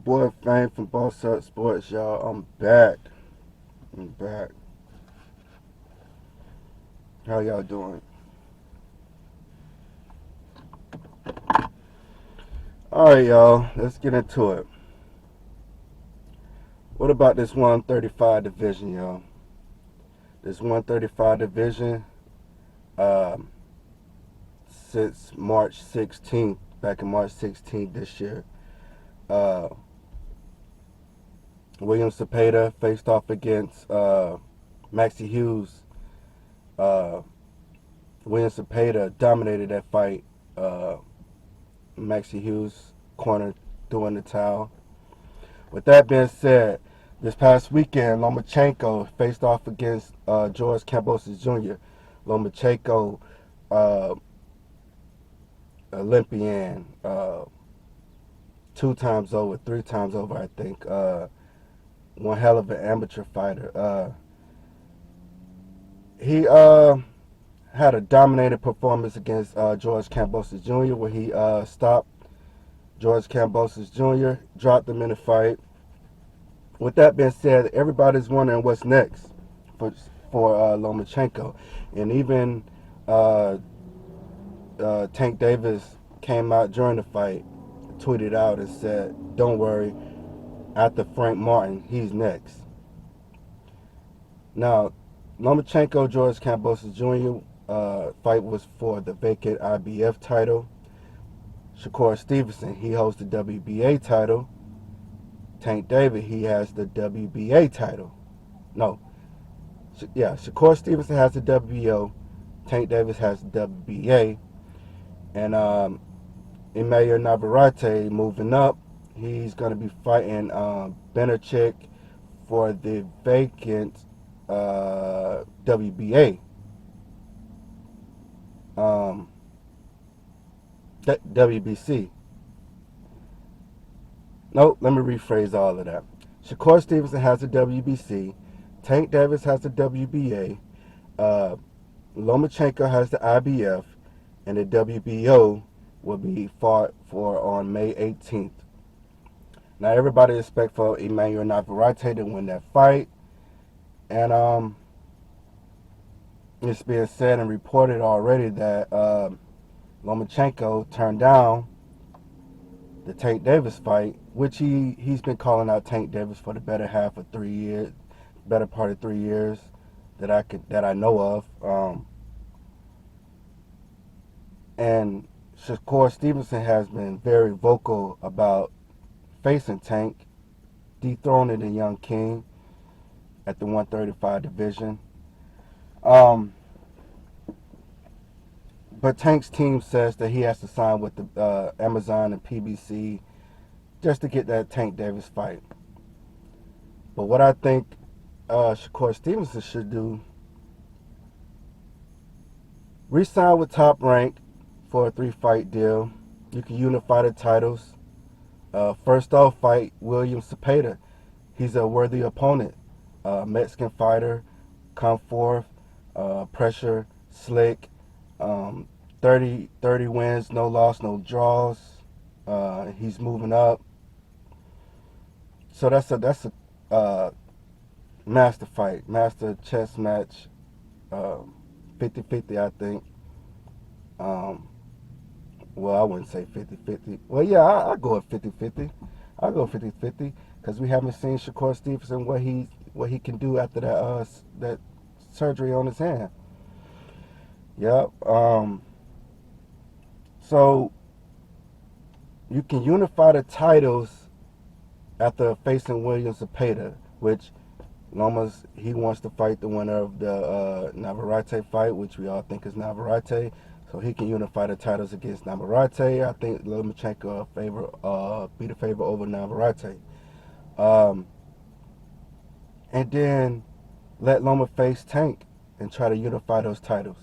boy Fame from Boss Up Sports, y'all. I'm back. I'm back. How y'all doing? Alright, y'all. Let's get into it. What about this 135 division, y'all? This 135 division, um, since March 16th, back in March 16th this year, uh, William Cepeda faced off against Maxie Hughes. Uh, William Cepeda dominated that fight. Uh, Maxie Hughes corner threw in the towel. With that being said, this past weekend, Lomachenko faced off against George Kambosos Jr. Lomachenko, uh, Olympian, 2 times over, 3 times over, I think. One hell of an amateur fighter. He had a dominated performance against George Kambosos Jr., where he stopped George Kambosos Jr., dropped him in the fight. With that being said, everybody's wondering what's next for Lomachenko, and even uh, Tank Davis came out during the fight, tweeted out and said, "Don't worry, after Frank Martin, he's next." Now, Lomachenko George Kambosos Jr. Fight was for the vacant IBF title. Shakur Stevenson, he holds the WBA title. Tank Davis, he has the WBA title. No, Shakur Stevenson has the WBO. Tank Davis has the WBA. And Emmanuel Navarrete moving up. He's going to be fighting Benerchik for the vacant WBA. WBC. Nope, let me rephrase all of that. Shakur Stevenson has the WBC. Tank Davis has the WBA. Uh, Lomachenko has the IBF. And the WBO will be fought for on May 18th. Now, everybody expects for Emmanuel Navarrete to win that fight. And it's being said and reported already that Lomachenko turned down the Tank Davis fight, which he's been calling out Tank Davis for the better part of 3 years that I know of. And Shakur Stevenson has been very vocal about facing Tank, dethroning the young king at the 135 division. But Tank's team says that he has to sign with the Amazon and PBC just to get that Tank Davis fight. But what I think Shakur Stevenson should do, re-sign with Top Rank for a 3-fight deal. You can unify the titles. First off, fight William Cepeda. He's a worthy opponent. Mexican fighter, come forth, pressure, slick, 30 wins, no loss, no draws. He's moving up. So that's a master fight, master chess match, 50-50, I think. Well, I wouldn't say 50-50. Well, yeah, I go at 50-50. I'll go 50-50 because we haven't seen Shakur Stevenson what he can do after that surgery on his hand. Yep. So you can unify the titles after facing William Cepeda, which he wants to fight the winner of the Navarrete fight, which we all think is Navarrete. So he can unify the titles against Navarrete. I think Lomachenko be the favorite over Navarrete. And then let Loma face Tank and try to unify those titles.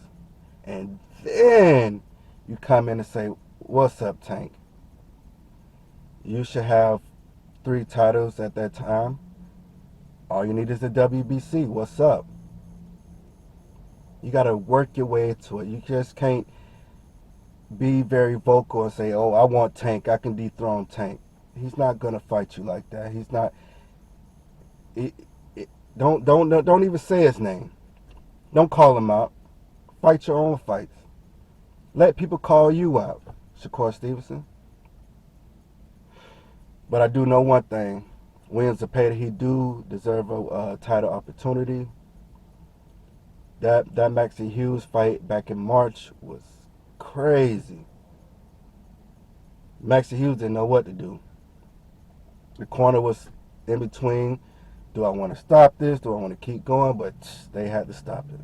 And then you come in and say, "What's up, Tank? You should have 3 titles at that time. All you need is the WBC. What's up?" You got to work your way into it. You just can't be very vocal and say, "Oh, I want Tank. I can dethrone Tank." He's not gonna fight you like that. He's not. It, don't even say his name. Don't call him out. Fight your own fights. Let people call you out, Shakur Stevenson. But I do know one thing. Williams Zepeda, he do deserve a title opportunity. That Maxie Hughes fight back in March was crazy. Maxie Hughes didn't know what to do. The corner was in between. Do I want to stop this? Do I want to keep going? But they had to stop it.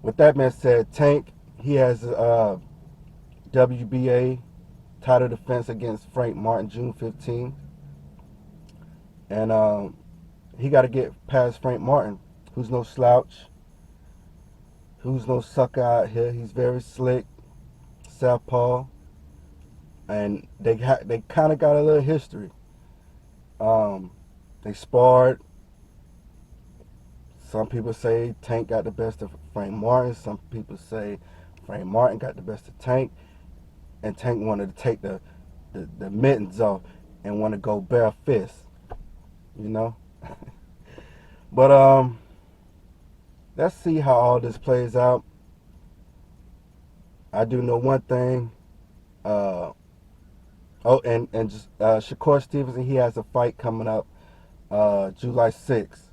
With that being said, Tank, he has a WBA title defense against Frank Martin June 15th. And he got to get past Frank Martin, who's no slouch, who's no sucker out here. He's very slick, southpaw, and they kind of got a little history. They sparred. Some people say Tank got the best of Frank Martin. Some people say Frank Martin got the best of Tank, and Tank wanted to take the mittens off and want to go bare fist, you know. But let's see how all this plays out. I do know one thing. And just Shakur Stevenson, he has a fight coming up July 6th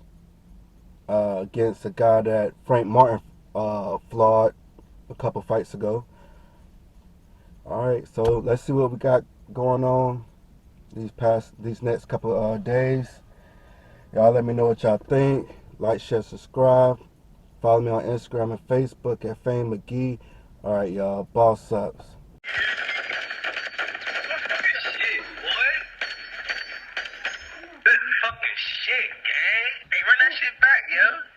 against a guy that Frank Martin flawed a couple fights ago. All right, so let's see what we got going on these next couple days. Y'all let me know what y'all think. Like, share, subscribe. Follow me on Instagram and Facebook at Fame McGee. All right, y'all. Boss ups. Shit, boy. Good fucking shit, gang. Hey, run that shit back, yo.